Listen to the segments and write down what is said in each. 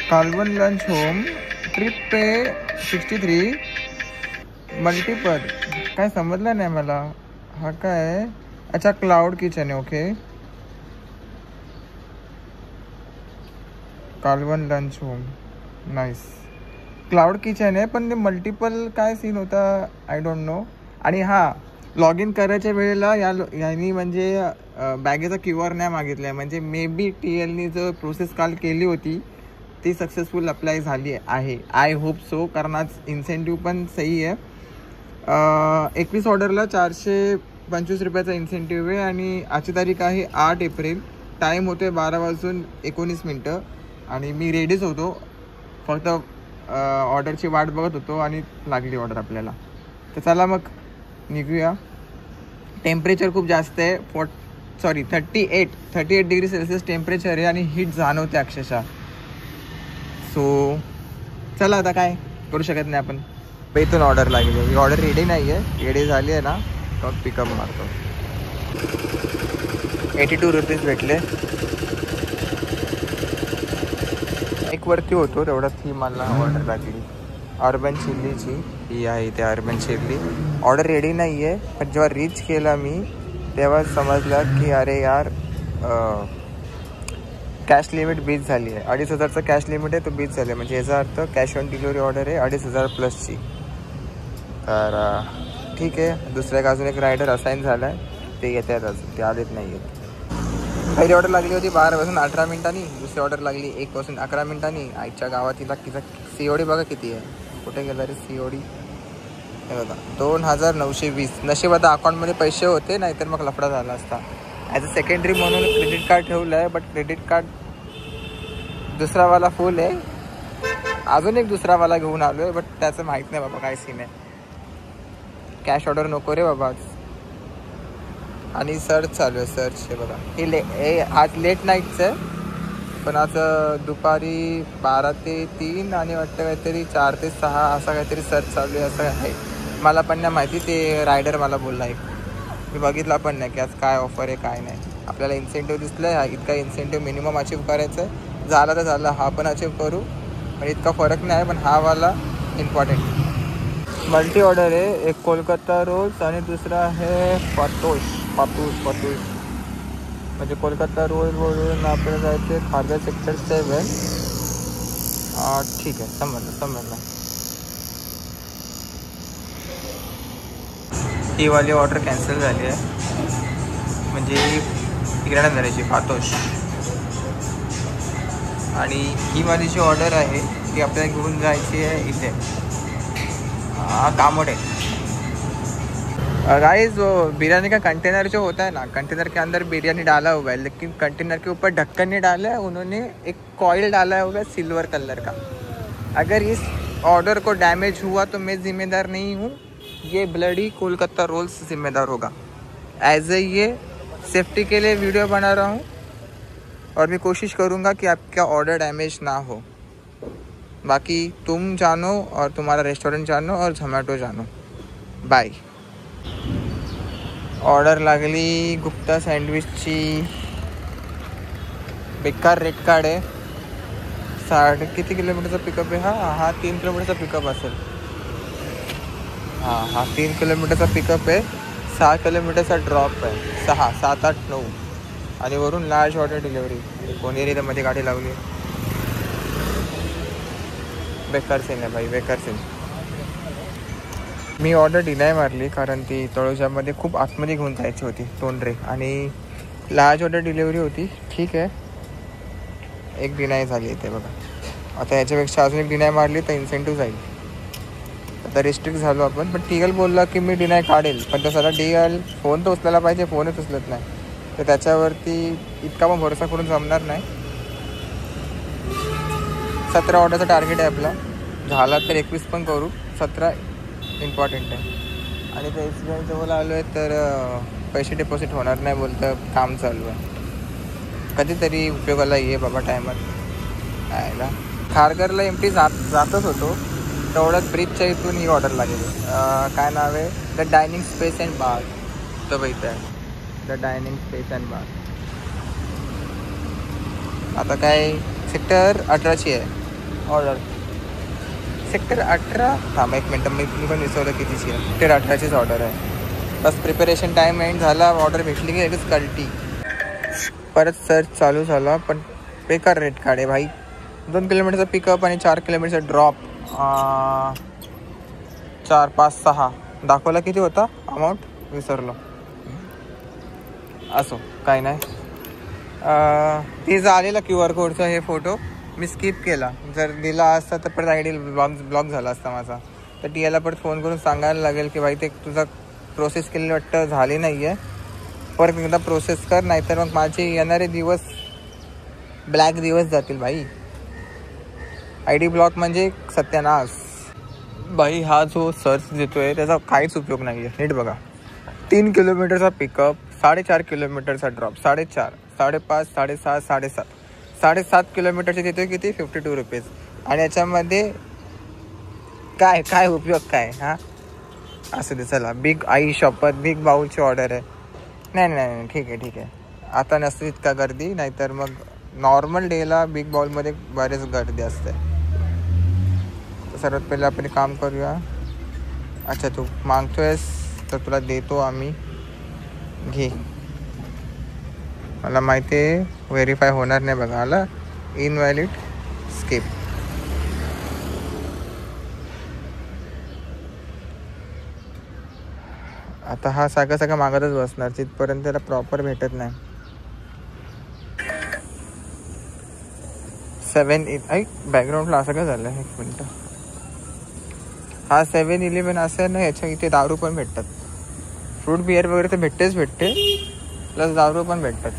Kalwan lunch home trip पे 63 multiple काय समजलं नाही मला. हा काय अच्छा क्लाउड किचन आहे. Okay Kalwan lunch home nice cloud kitchen आहे पण ते मल्टिपल काय सीन होता आय डोंट नो. आणि हां लॉग इन करायच्या वेळेला यांनी म्हणजे बॅगेचा QR नाही मागितला आहे. म्हणजे मे बी TLनी जो प्रोसेस काल केली होती ती सक्सेसफुल अप्लाय झाली आहे. आय होप सो कारण आज इन्सेंटिव्ह पण सही आहे. 21 ऑर्डरला 425 रुपयाचा इन्सेंटिव्ह आहे आणि आजची तारीख आहे 8 एप्रिल. टाईम होते 12:19 आणि मी रेडीच होतो. फक्त ऑर्डरची वाट बघत होतो आणि लागली ऑर्डर आपल्याला. तर चला मग निघूया. टेम्परेचर खूप जास्त आहे. 38 डिग्री सेल्सिअस टेम्परेचर आहे आणि हीट जाणवते अक्षरशः. सो चला आता काय करू शकत नाही आपण. इथून ऑर्डर लागली. ही ऑर्डर रेडी नाही आहे. रेडी झाली आहे ना मग पिकअप मारतो. 82 रुपीज भेटले. एक वरती होतो तेवढ्यात ही मला ऑर्डर लागली अर्बन चिल्लीची. ही आहे इथे अर्बन चिल्ली. ऑर्डर रेडी नाही आहे पण जेव्हा रीच केला मी तेव्हा समजलं की अरे यार कॅश लिमिट बीच झाली आहे. 2,500चं कॅश लिमिट आहे तो बीच झालं आहे. म्हणजे याचा अर्थ कॅश ऑन डिलिव्हरी ऑर्डर आहे 2,500 प्लसची. तर ठीक आहे. दुसऱ्या एक अजून एक रायडर असाईन झाला आहे. ते येत आहेत अजून ते आलेत नाही आहेत. पहिली ऑर्डर लागली होती 12 वाजून 18 मिनिटांनी. दुसरी ऑर्डर लागली 1 वाजून 11 मिनिटांनी. आईच्या गावात तिला तिचा COD बघा किती आहे. कुठे गेला रे COD. हे बघा 2,920. नशीब आता अकाउंटमध्ये पैसे होते नाहीतर मग लफडा झाला असता. ॲज अ सेकंडरी म्हणून क्रेडिट कार्ड ठेवलं आहे बट क्रेडिट कार्ड दुसरावाला फुल आहे. अजून एक दुसरावाला घेऊन आलो आहे बट त्याचं माहीत नाही बाबा काय सीन आहे. कॅश ऑर्डर नको रे बाबा. आणि सर्च चालू आहे. सर्च हे बघा हे आज लेट नाईटचं आहे पण आज दुपारी 12 ते 3 आणि वाटतं काहीतरी 4 ते 6 असं काहीतरी सर्च चालू आहे. असं आहे मला पण नाही माहिती. ते रायडर मला बोलला एक. मी बघितला पण नाही की आज काय ऑफर आहे काय नाही. आपल्याला इन्सेंटिव्ह दिसलं आहे. इतका इन्सेंटिव्ह मिनिमम अचीव करायचं आहे. झाला तर झालं. हा पण अचीव करू पण इतका फरक नाही पण हा वाला इम्पॉर्टंट. मल्टी ऑर्डर आहे. एक कोलकाता रोल्स आणि दुसरा आहे पातोश म्हणजे कोलकाता रोलवरून आपल्याला जायचे खारघर सेक्टर 7. ठीक आहे समजलं. ही वाली ऑर्डर कॅन्सल झाली आहे. म्हणजे किराणा करायची पातोश. आणि ही वाली जी ऑर्डर आहे ती आपल्याला घेऊन जायची आहे इथे कामोडे. गाइस वो बिरयानी का कंटेनर जो होता है ना कंटेनर के अंदर बिरयानी डाला हुआ है लेकिन कंटेनर के ऊपर ढक्कन नहीं डाला है. उन्होंने एक कॉइल डाला हुआ है सिल्वर कलर का. अगर इस ऑर्डर को डैमेज हुआ तो मैं ज़िम्मेदार नहीं हूँ. ये ब्लडी कोलकाता रोल्स ज़िम्मेदार होगा. एज ए ये सेफ्टी के लिए वीडियो बना रहा हूँ और मैं कोशिश करूँगा कि आपका ऑर्डर डैमेज ना हो. बाकी तुम जानो और तुम्हारा रेस्टोरेंट जानो और झोमॅटो जानो. बाय. ऑर्डर लागली गुप्ता सँडविचची. बेकार रेट कार्ड आहे. किती किलोमीटरचा पिकअप आहे हा 3 किलोमीटरचा पिकअप असेल. हा 3 किलोमीटरचा पिकअप आहे. 6 किलोमीटरचा ड्रॉप आहे. 6 7 8 9 आणि वरून लार्ज ऑर्डर डिलिव्हरी. कोणी रे मध्ये गाडी लावली. बेकार सीन आहे भाई बेकार सीन. मी ऑर्डर डिनाय मारली कारण ती तळोजामध्ये खूप आतमध्ये घेऊन जायची होती तोंडरे आणि लार्ज ऑर्डर डिलिव्हरी होती. ठीक आहे एक डिनाय झाली इथे बघा. आता याच्यापेक्षा अजून एक डिनाय मारली तर इन्सेंटिव्ह जाईल. आता रिस्ट्रिक्ट झालो आपण. पण TL बोलला की मी डिनाय काढेल पण तसं TL फोन तर उचलायला पाहिजे. फोनच उचलत नाही तर त्याच्यावरती इतका पण भरोसा करून जमणार नाही. 17 ऑर्डरचा टार्गेट आहे आपला. झाला तर 21 पण करू. 17 इम्पॉर्टंट आहे. आणि ते SBI जवळ आलो आहे तर पैसे डिपॉझिट होणार नाही बोलतं. काम चालू आहे. कधीतरी उपयोगाला ये बाबा टायमात. यायला खारघरला एमटी जातच होतो तेवढ्यात ब्रिजच्या इथून ही ऑर्डर लागेल. काय नाव आहे द डायनिंग स्पेस अँड बार. तो बघितलं आहे द डायनिंग स्पेस अँड बार. आता काय सेक्टर 18ची आहे. Order sector 18. थांबा एक मिनटं, मी पण विसरलं कितीची आहे. सेक्टर 18चीच ऑर्डर आहे. बस प्रिपरेशन टाईम एंड झाला, ऑर्डर भेटली की लगेच कल्टी. परत सर्च चालू झाला, पण बेकार रेट काढे भाई. 2 किलोमीटरचा पिकअप आणि 4 किलोमीटरचा ड्रॉप. 4, 5, 6 दाखवला. किती होता अमाऊंट विसरलो. असो काही नाही. ते आलेला QR कोडचा हे फोटो मी स्किप केला. जर दिला असता तर परत आयडी ब्लॉक झाला असता माझा. तर टीआयला परत फोन करून सांगायला लागेल की भाई ते तुझा प्रोसेस केलेली वाटतं झाली नाही आहे, परत एकदा प्रोसेस कर, नाहीतर मग माझे येणारे दिवस ब्लॅक दिवस जातील भाई. आयडी ब्लॉक म्हणजे सत्यानाश भाई. हा जो सर्च देतोय त्याचा काहीच उपयोग नाही आहे. नीट बघा. 3 किलोमीटरचा पिकअप, 4.5 किलोमीटरचा ड्रॉप, 4.5, 5.5, 6.5, 7.5, 7.5 किलोमीटरचे देतोय किती 52 रुपीज. आणि याच्यामध्ये काय काय उपयोग काय? हां असं दे. चला बिग आई शॉपर बिग बाऊलची ऑर्डर आहे. नाही ठीक आहे. आता नसते इतका गर्दी, नाहीतर मग नॉर्मल डेला बिग बाउलमध्ये बरेच गर्दी असते. सर्वात पहिले आपण काम करूया. अच्छा तू मागतोयस तर तुला देतो आम्ही. घे. मला माहिती आहे व्हेरीफाय होणार नाही बघा. आला इनव्हॅलिड स्किप. आता हा सगळं मागतच बसणार तिथपर्यंत त्याला प्रॉपर भेटत नाही. 7 बॅकग्राऊंडला असं काय झालं? एक मिनटं. हा 7-11 असं आहे ना, याच्या इथे दारू पण भेटतात. फ्रूट बिअर वगैरे तर भेटते प्लस दारू पण भेटतात.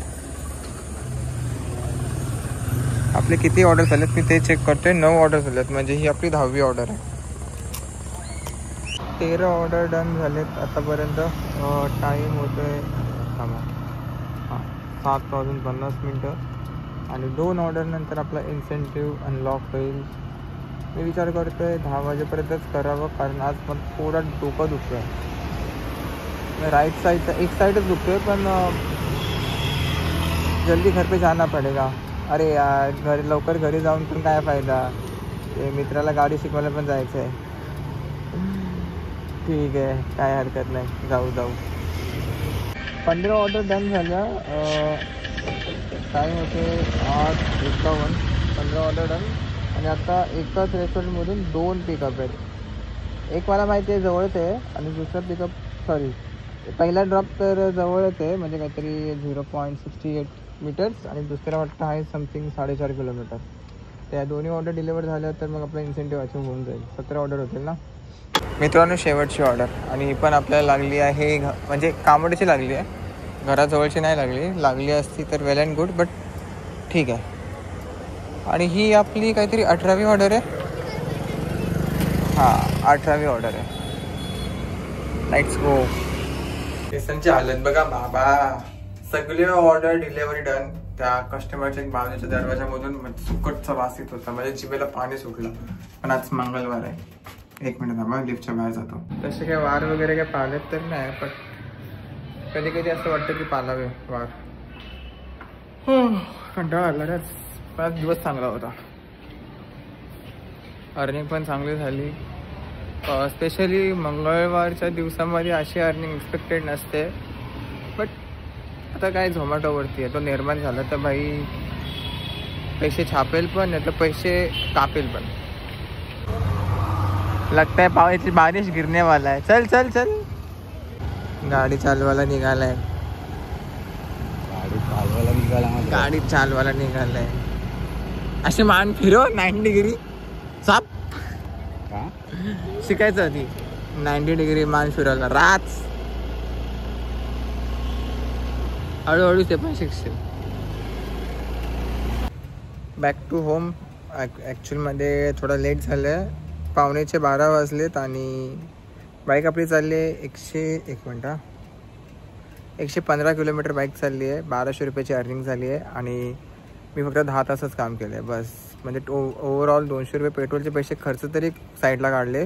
आपले किती ऑर्डर झालेत मी ते चेक करतोय. 9 ऑर्डर झालेत, म्हणजे ही आपली 10वी ऑर्डर आहे. 13 ऑर्डर डन झालेत आतापर्यंत. टाईम होतो आहे 7 वाजून 50 मिनटं. आणि 2 ऑर्डर नंतर आपला इन्सेंटिव्ह अनलॉक होईल. मी विचार करतो आहे 10 वाजेपर्यंतच करावं, कारण आज पण थोडा डोकं दुखतो आहे. राईट साईडचा एक साईडच दुखतो आहे, पण जल्दी घर पे जाना पडेगा. अरे यार लवकर घरी जाऊन पण काय फायदा. ते मित्राला गाडी शिकवायला पण जायचं आहे. ठीक आहे काय हरकत नाही, जाऊ 15 ऑर्डर डन झाल्या. टाईम होते 8:51. 15 ऑर्डर डन. आणि आता एकाच रेस्टॉरंटमधून 2 पिकअप आहेत. एक मला माहिती आहे जवळच आहे, आणि दुसरा पिकअप पहिला ड्रॉप तर जवळच आहे, म्हणजे काहीतरी 0.68 मीटर्स, आणि दुसरा वाटतं आहे समथिंग 4.5 किलोमीटर. त्या दोन्ही ऑर्डर डिलिव्हर झाल्या तर मग आपला इन्सेंटिव्ह अचीव्ह होऊन जाईल. 17 ऑर्डर होतील ना मित्रांनो. शेवटची ऑर्डर, आणि ही पण आपल्याला लागली आहे, म्हणजे कामोडीची लागली आहे, घराजवळची नाही लागली असती तर वेल अँड गुड, बट ठीक आहे. आणि ही आपली काहीतरी 18वी ऑर्डर आहे. हां 18वी ऑर्डर आहे. Let's go. केसांची हालत बघा बाबा. सगळे ऑर्डर डिलिव्हरी डन. त्या कस्टमरच्या बाजूच्या दरवाजामधून सुकटचा वास येत होता, म्हणजे जिभेला पाणी सुटलं. पण आज मंगळवार आहे. 1 मिनिट थांबा, लिफ्टच्या बाहेर जातो. तसे काय वार वगैरे काय पाळलेत तर नाही, पण कधी असं वाटतं की पालावे वार. कंटाळा आला रे. 5 दिवस चांगला होता. अर्निंग पण चांगली झाली. स्पेशली मंगळवारच्या दिवसामध्ये अशी अर्निंग एक्सपेक्टेड नसते, बट आता काय झोमॅटोवरती आहे, तो निर्माण झाला तर भाई पैसे छापेल पण, नाही तर पैसे कापेल पण. लगता है पावसाची बारिश गिरने वाला है. चल चल चल. गाडी चालवायला निघालाय. गाडी चालवायला निघालाय. अशी मान फिरव 90 डिग्री. साप शिकायचं आधी 90 डिग्री मान फिरवला. राच हळूहळू ते पण शिकशील. Back to home. ॲक्च्युअलमध्ये थोडा लेट झालं आहे. 11:45 वाजलेत आणि बाईक आपली चालली आहे 115 किलोमीटर बाईक चालली आहे. 1200 रुपयाची अर्निंग झाली आहे, आणि मी फक्त 10 तासच काम केलं आहे बस. म्हणजे ओव्हरऑल 200 रुपये पेट्रोलचे पैसे खर्च तरी साईडला काढले,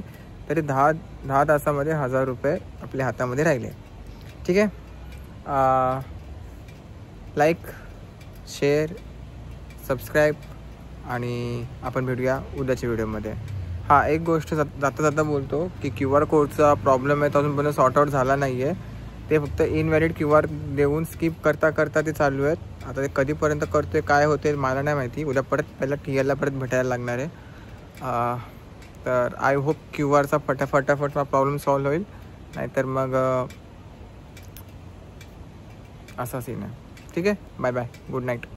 तरी 10 तासामध्ये 1000 रुपये आपल्या हातामध्ये राहिले. ठीक आहे. लाईक, शेअर, सबस्क्राईब आणि आपण भेटूया उद्याच्या व्हिडिओमध्ये. हां, एक गोष्ट जाता जाता बोलतो की QR कोडचा प्रॉब्लेम आहे तो अजूनपर्यंत सॉर्ट आउट झाला नाही आहे. ते फक्त इनव्हॅलिड QR देऊन स्किप करता करता ते चालू आहेत. आता ते कधीपर्यंत करतो आहे काय होते मला नाही माहिती. उद्या परत पहिला TLला परत भेटायला लागणार आहे. तर आय होप QRचा फटाफट प्रॉब्लेम सॉल्व्ह होईल, नाहीतर मग असा सीन आहे. ठीक आहे, बाय बाय, गुड नाईट.